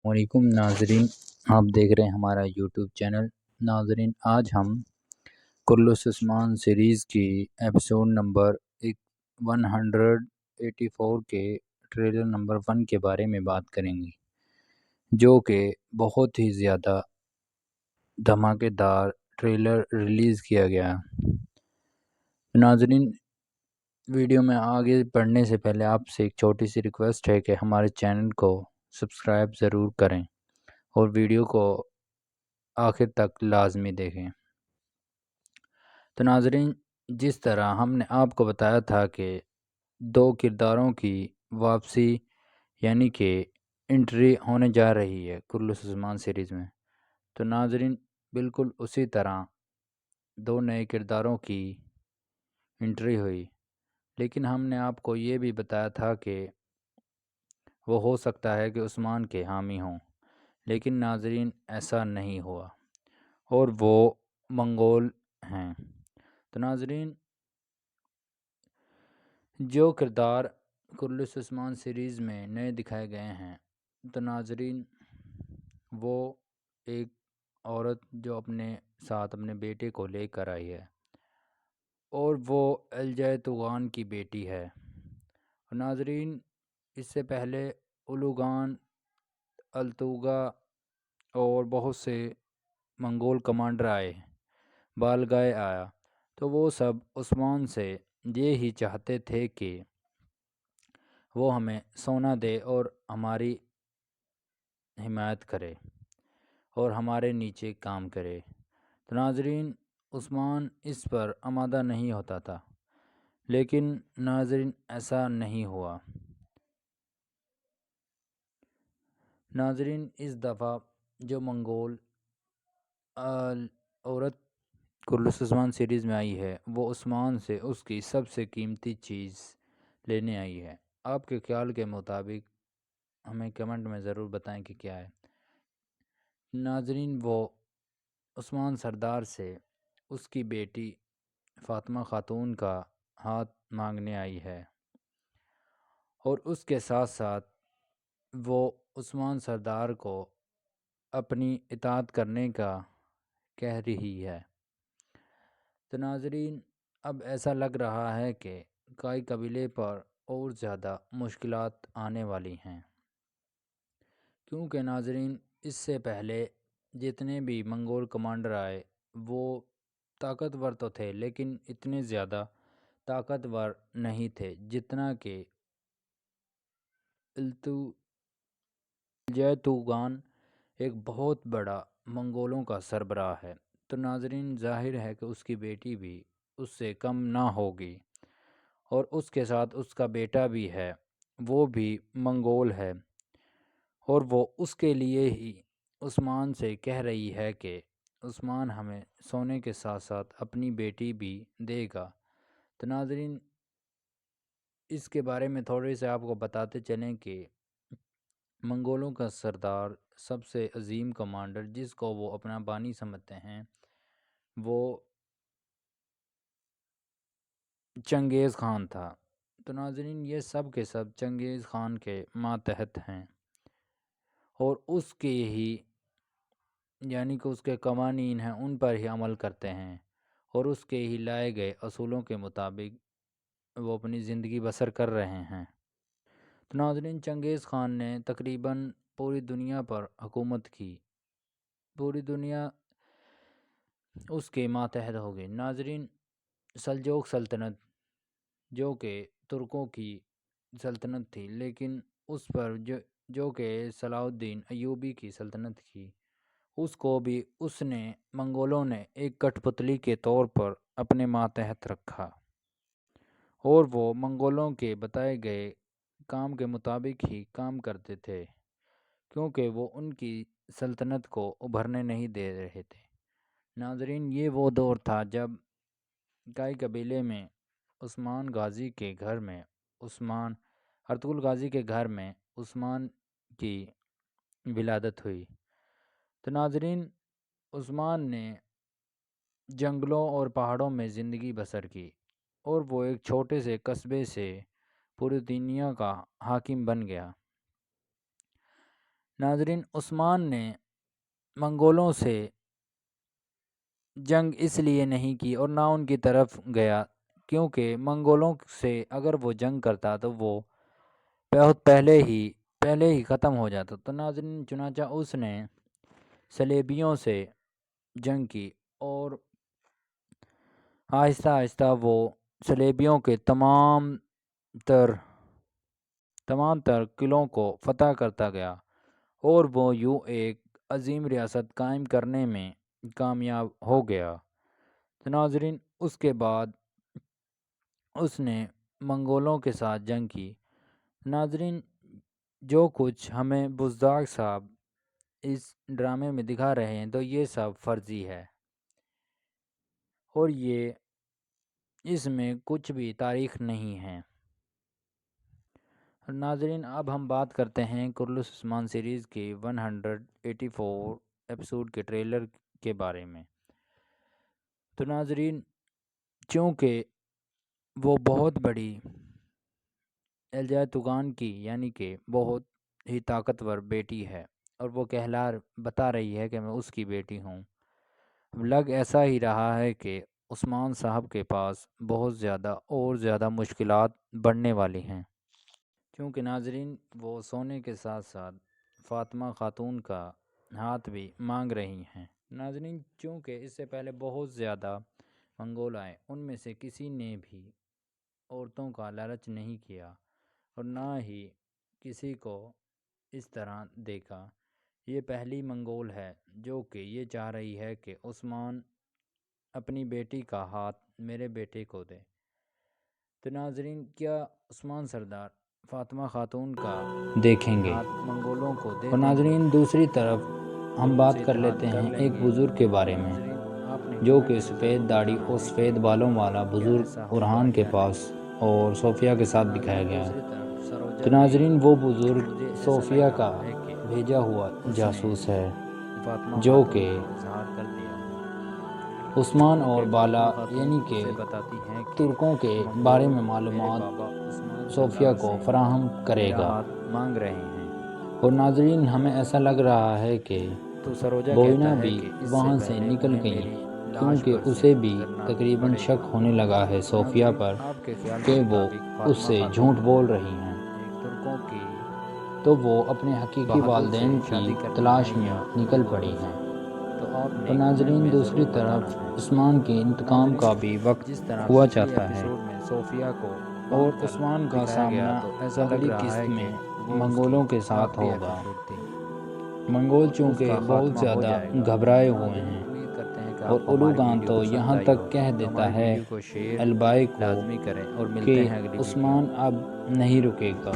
وعلیکم ناظرین، آپ دیکھ رہے ہیں ہمارا یوٹیوب چینل۔ ناظرین، آج ہم کرلس عثمان سیریز کی ایپیسوڈ نمبر 184 کے ٹریلر نمبر 1 کے بارے میں بات کریں گے، جو کہ بہت ہی زیادہ دھماکے دار ٹریلر ریلیز کیا گیا۔ ناظرین، ویڈیو میں آگے بڑھنے سے پہلے آپ سے ایک چھوٹی سی ریکویسٹ ہے کہ ہمارے چینل کو سبسکرائب ضرور کریں اور ویڈیو کو آخر تک لازمی دیکھیں۔ تو ناظرین، جس طرح ہم نے آپ کو بتایا تھا کہ 2 کرداروں کی واپسی یعنی کہ انٹری ہونے جا رہی ہے کرلس عثمان سیریز میں، تو ناظرین بالکل اسی طرح 2 نئے کرداروں کی انٹری ہوئی، لیکن ہم نے آپ کو یہ بھی بتایا تھا کہ وہ ہو سکتا ہے کہ عثمان کے حامی ہوں، لیکن ناظرین ایسا نہیں ہوا اور وہ منگول ہیں۔ تو ناظرین، جو کردار کرلس عثمان سیریز میں نئے دکھائے گئے ہیں، تو ناظرین وہ ایک عورت جو اپنے ساتھ اپنے بیٹے کو لے کر آئی ہے اور وہ الجے کی بیٹی ہے۔ اور ناظرین، اس سے پہلے اولوگان، التوگا اور بہت سے منگول کمانڈر آئے، بالگائے آیا، تو وہ سب عثمان سے یہ ہی چاہتے تھے کہ وہ ہمیں سونا دے اور ہماری حمایت کرے اور ہمارے نیچے کام کرے۔ تو ناظرین عثمان اس پر آمادہ نہیں ہوتا تھا، لیکن ناظرین ایسا نہیں ہوا۔ ناظرین اس دفعہ جو منگول عورت کرلس عثمان سیریز میں آئی ہے، وہ عثمان سے اس کی سب سے قیمتی چیز لینے آئی ہے۔ آپ کے خیال کے مطابق ہمیں کمنٹ میں ضرور بتائیں کہ کیا ہے۔ ناظرین وہ عثمان سردار سے اس کی بیٹی فاطمہ خاتون کا ہاتھ مانگنے آئی ہے، اور اس کے ساتھ ساتھ وہ عثمان سردار کو اپنی اطاعت کرنے کا کہہ رہی ہے۔ تو ناظرین اب ایسا لگ رہا ہے کہ کائی قبیلے پر اور زیادہ مشکلات آنے والی ہیں، کیونکہ ناظرین اس سے پہلے جتنے بھی منگول کمانڈر آئے وہ طاقتور تو تھے، لیکن اتنے زیادہ طاقتور نہیں تھے جتنا کہ الجے ایک بہت بڑا منگولوں کا سربراہ ہے۔ تو ناظرین ظاہر ہے کہ اس کی بیٹی بھی اس سے کم نہ ہوگی، اور اس کے ساتھ اس کا بیٹا بھی ہے، وہ بھی منگول ہے، اور وہ اس کے لیے ہی عثمان سے کہہ رہی ہے کہ عثمان ہمیں سونے کے ساتھ ساتھ اپنی بیٹی بھی دے گا۔ تو ناظرین اس کے بارے میں تھوڑے سے آپ کو بتاتے چلیں کہ منگولوں کا سردار، سب سے عظیم کمانڈر جس کو وہ اپنا بانی سمجھتے ہیں، وہ چنگیز خان تھا۔ تو ناظرین یہ سب کے سب چنگیز خان کے ماتحت ہیں، اور اس کے ہی یعنی کہ اس کے قوانین ہیں ان پر ہی عمل کرتے ہیں، اور اس کے ہی لائے گئے اصولوں کے مطابق وہ اپنی زندگی بسر کر رہے ہیں۔ تو ناظرین چنگیز خان نے تقریباً پوری دنیا پر حکومت کی، پوری دنیا اس کے ماتحت ہو گئی۔ ناظرین سلجوق سلطنت جو کہ ترکوں کی سلطنت تھی، لیکن اس پر جو کہ صلاح الدین ایوبی کی سلطنت تھی، اس کو بھی اس نے منگولوں نے ایک کٹ پتلی کے طور پر اپنے ماتحت رکھا، اور وہ منگولوں کے بتائے گئے کام کے مطابق ہی کام کرتے تھے، کیونکہ وہ ان کی سلطنت کو ابھرنے نہیں دے رہے تھے۔ ناظرین یہ وہ دور تھا جب کائی قبیلے میں عثمان غازی کے گھر میں ارطغرل غازی کے گھر میں عثمان کی ولادت ہوئی۔ تو ناظرین عثمان نے جنگلوں اور پہاڑوں میں زندگی بسر کی، اور وہ ایک چھوٹے سے قصبے سے پوری دنیا کا حاکم بن گیا۔ ناظرین، عثمان نے منگولوں سے جنگ اس لیے نہیں کی اور نہ ان کی طرف گیا کیونکہ منگولوں سے اگر وہ جنگ کرتا تو وہ بہت پہلے ہی ختم ہو جاتا۔ تو ناظرین، چنانچہ اس نے صلیبیوں سے جنگ کی اور آہستہ آہستہ وہ صلیبیوں کے تمام تر قلعوں کو فتح کرتا گیا اور وہ یوں ایک عظیم ریاست قائم کرنے میں کامیاب ہو گیا۔ تو ناظرین، اس کے بعد اس نے منگولوں کے ساتھ جنگ کی۔ ناظرین، جو کچھ ہمیں بزدار صاحب اس ڈرامے میں دکھا رہے ہیں تو یہ سب فرضی ہے اور یہ اس میں کچھ بھی تاریخ نہیں ہے۔ ناظرین، اب ہم بات کرتے ہیں کرولوس عثمان سیریز کے 184 ایپیسوڈ کے ٹریلر کے بارے میں۔ تو ناظرین، چونکہ وہ بہت بڑی الجا توغان کی یعنی کہ بہت ہی طاقتور بیٹی ہے اور وہ بتا رہی ہے کہ میں اس کی بیٹی ہوں، لگ ایسا ہی رہا ہے کہ عثمان صاحب کے پاس بہت زیادہ مشکلات بڑھنے والی ہیں، کیونکہ ناظرین وہ سونے کے ساتھ ساتھ فاطمہ خاتون کا ہاتھ بھی مانگ رہی ہیں۔ ناظرین، چونکہ اس سے پہلے بہت زیادہ منگول آئے، ان میں سے کسی نے بھی عورتوں کا لالچ نہیں کیا اور نہ ہی کسی کو اس طرح دیکھا۔ یہ پہلی منگول ہے جو کہ یہ چاہ رہی ہے کہ عثمان اپنی بیٹی کا ہاتھ میرے بیٹے کو دے۔ تو ناظرین، کیا عثمان سردار فاطمہ خاتون کا دیکھیں گے؟ ہاتھ منگولوں کو دے اور دیں گے؟ ناظرین، دوسری طرف ہم بات کر لیتے ہیں ایک بزرگ کے بارے میں جو کہ سفید داڑھی اور سفید بالوں والا بزرگ برہان کے پاس اور صوفیہ کے ساتھ دکھایا گیا ہے۔ تو ناظرین، وہ بزرگ صوفیہ کا بھیجا ہوا جاسوس ہے جو کہ عثمان اور بالا یعنی کہ ترکوں کے بارے میں معلومات صوفیہ کو فراہم کرے گا مانگ رہے ہیں۔ اور ناظرین، ہمیں ایسا لگ رہا ہے کہ تو سروجا بوئینہ کہتا ہے بھی کہ اس وہاں سے پہلے نکل انہیں گئی میری لاش کیونکہ پر سے اسے بھی گزرنا تقریباً پڑے شک گا۔ ہونے لگا ہے صوفیہ ناظرین، پر آپ کے خیال کہ کے وہ مطابق اس سے فاطمہ جھوٹ خاتون بول رہی ہیں، ایک ترکوں کی تو وہ اپنے حقیقی بہادر سے والدین کی شادی کرتی تلاش ہیں میں یا نکل منگولوں پڑی سے؟ ہیں۔ تو آپ نے اور کمنٹ ناظرین، میں دوسری ضرور طرف بتانا ہے۔ عثمان کے انتقام کا بھی وقت جس طرح ہوا پچھلی چاہتا ہے ایپیسوڈ میں صوفیہ کو اور بند کر عثمان کا دکھایا گیا سامنا تو ایسا لگ اگلی رہا ہے قسط کہ میں وہ اس منگولوں کی کے ساتھ آخری ہوگا۔ ایپیسوڈ تھی منگول اور اس چونکہ کا بہت خاتمہ ہو زیادہ جائے گا۔ گھبرائے ہوئے ناظرین، ہیں امید کرتے ہیں کہ اور آپ کو ہماری اولوگان ویڈیو تو پسند یہاں آئی تک ہوگی، کہہ تو دیتا ہماری ہے ویڈیو کو شیئر البائی کو لازمی کریں اور کہ ملتے ہیں اگلی ویڈیو عثمان میں۔ اب نہیں رکے گا۔